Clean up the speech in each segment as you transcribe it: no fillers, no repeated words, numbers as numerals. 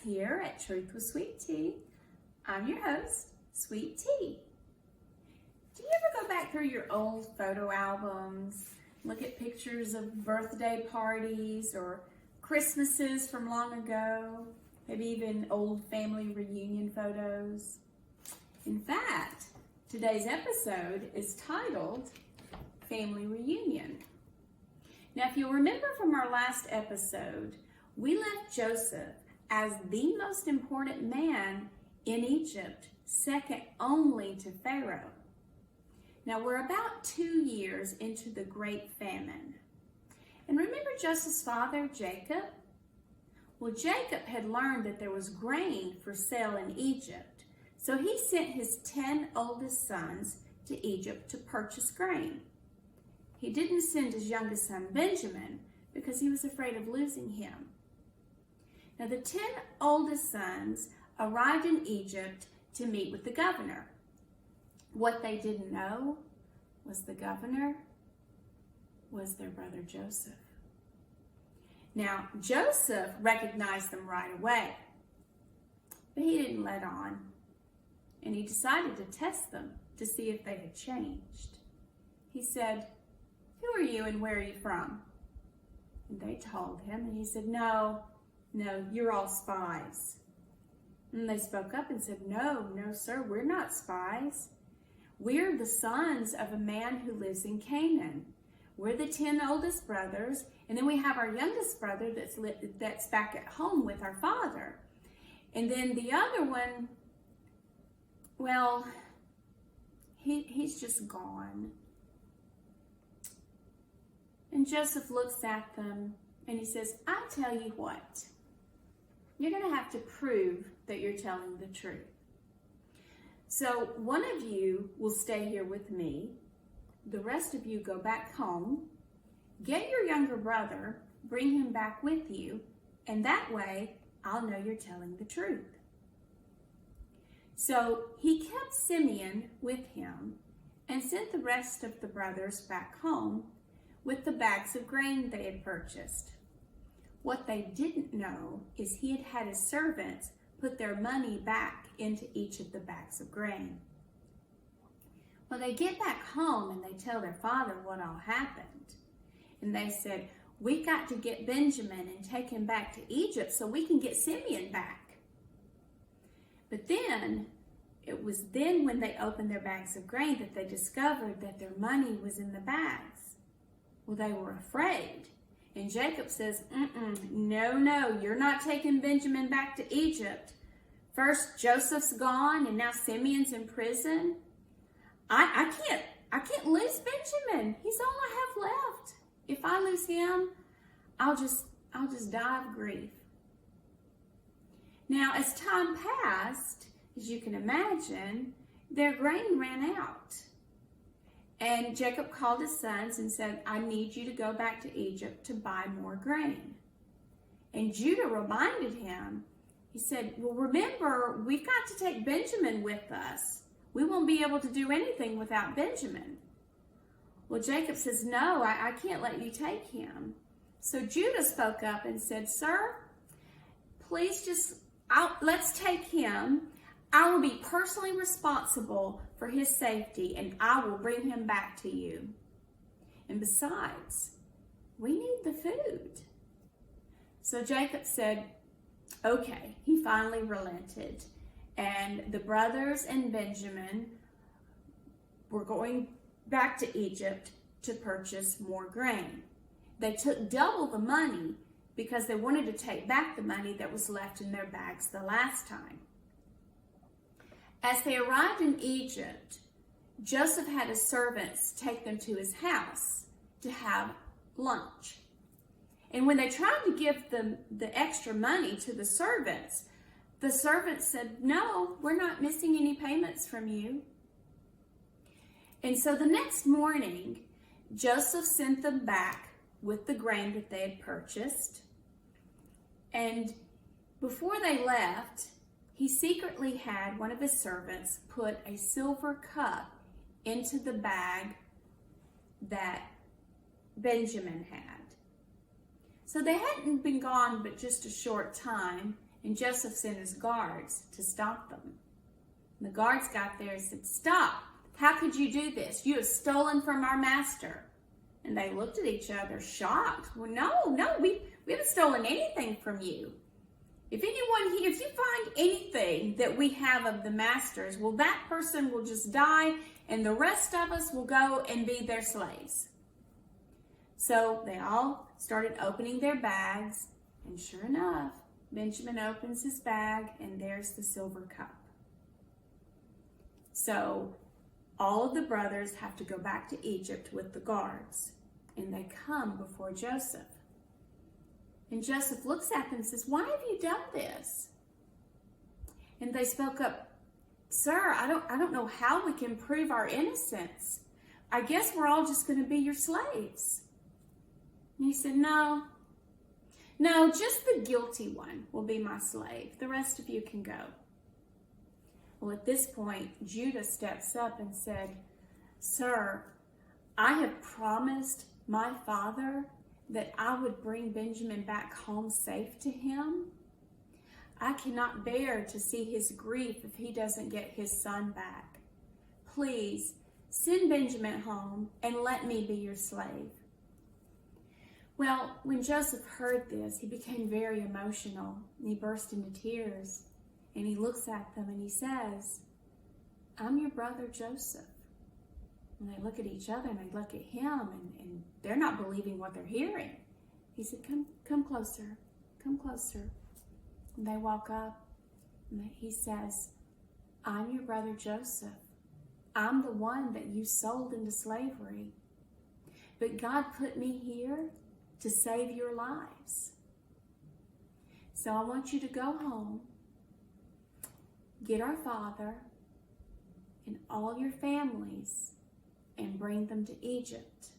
here at Truth with Sweet Tea. I'm your host, Sweet Tea. Do you ever go back through your old photo albums, look at pictures of birthday parties or Christmases from long ago, maybe even old family reunion photos? In fact, today's episode is titled Family Reunion. Now, if you'll remember from our last episode, we left Joseph as the most important man in Egypt, second only to Pharaoh. Now, we're about 2 years into the Great Famine. And remember Joseph's father, Jacob? Well, Jacob had learned that there was grain for sale in Egypt, so he sent his 10 oldest sons to Egypt to purchase grain. He didn't send his youngest son, Benjamin, because he was afraid of losing him. Now, the 10 oldest sons arrived in Egypt to meet with the governor. What they didn't know was the governor was their brother Joseph. Now, Joseph recognized them right away, but he didn't let on, and he decided to test them to see if they had changed. He said, "Who are you and where are you from?" And they told him, and he said, No, you're all spies. And they spoke up and said, No, sir, we're not spies. We're the sons of a man who lives in Canaan. We're the 10 oldest brothers, and then we have our youngest brother that's back at home with our father. And then the other one, well, he's just gone. And Joseph looks at them and he says, I tell you what, you're going to have to prove that you're telling the truth. So one of you will stay here with me. The rest of you go back home, get your younger brother, bring him back with you, and that way I'll know you're telling the truth. So he kept Simeon with him and sent the rest of the brothers back home with the bags of grain they had purchased. What they didn't know is he had had his servants put their money back into each of the bags of grain. Well, they get back home and they tell their father what all happened. And they said, "We got to get Benjamin and take him back to Egypt so we can get Simeon back." But then, it was then when they opened their bags of grain that they discovered that their money was in the bags. Well, they were afraid. And Jacob says, No, you're not taking Benjamin back to Egypt. First, Joseph's gone, and now Simeon's in prison. I can't lose Benjamin. He's all I have left. If I lose him, I'll just die of grief. Now, as time passed, as you can imagine, their grain ran out. And Jacob called his sons and said, I need you to go back to Egypt to buy more grain. And Judah reminded him, he said, well, remember, we've got to take Benjamin with us. We won't be able to do anything without Benjamin. Well, Jacob says, no, I can't let you take him. So Judah spoke up and said, sir, please let's take him. I will be personally responsible for his safety, and I will bring him back to you. And besides, we need the food. So Jacob said, okay. He finally relented. And the brothers and Benjamin were going back to Egypt to purchase more grain. They took double the money because they wanted to take back the money that was left in their bags the last time. As they arrived in Egypt, Joseph had his servants take them to his house to have lunch. And when they tried to give them the extra money to the servants said, no, we're not missing any payments from you. And so the next morning, Joseph sent them back with the grain that they had purchased. And before they left, he secretly had one of his servants put a silver cup into the bag that Benjamin had. So they hadn't been gone but just a short time, And Joseph sent his guards to stop them. And the guards got there and said, "Stop! How could you do this? You have stolen from our master." And they looked at each other shocked. "Well, no, we haven't stolen anything from you. If anyone here, if you find anything that we have of the master's, well, that person will just die and the rest of us will go and be their slaves." So they all started opening their bags, and sure enough, Benjamin opens his bag and there's the silver cup. So all of the brothers have to go back to Egypt with the guards, and they come before Joseph. And Joseph looks at them and says, "Why have you done this?" And they spoke up, "Sir, I don't know how we can prove our innocence. I guess we're all just going to be your slaves." And he said, No, just the guilty one will be my slave. The rest of you can go." Well, at this point, Judah steps up and said, "Sir, I have promised my father that I would bring Benjamin back home safe to him. I cannot bear to see his grief if he doesn't get his son back. Please send Benjamin home and let me be your slave." Well, when Joseph heard this, he became very emotional and he burst into tears. And he looks at them and he says, "I'm your brother Joseph." And they look at each other and they look at him and they're not believing what they're hearing. He said, come closer, come closer. And they walk up and he says, "I'm your brother Joseph. I'm the one that you sold into slavery. But God put me here to save your lives. So I want you to go home, get our father and all your families and bring them to Egypt."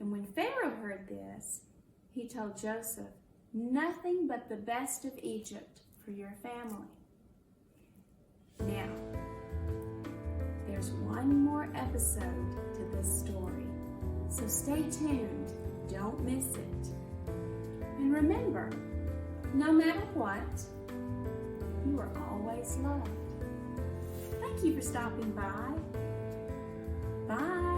And when Pharaoh heard this, he told Joseph, "Nothing but the best of Egypt for your family." Now, there's one more episode to this story, so stay tuned. Don't miss it. And remember, no matter what, you are always loved. Thank you for stopping by. Bye.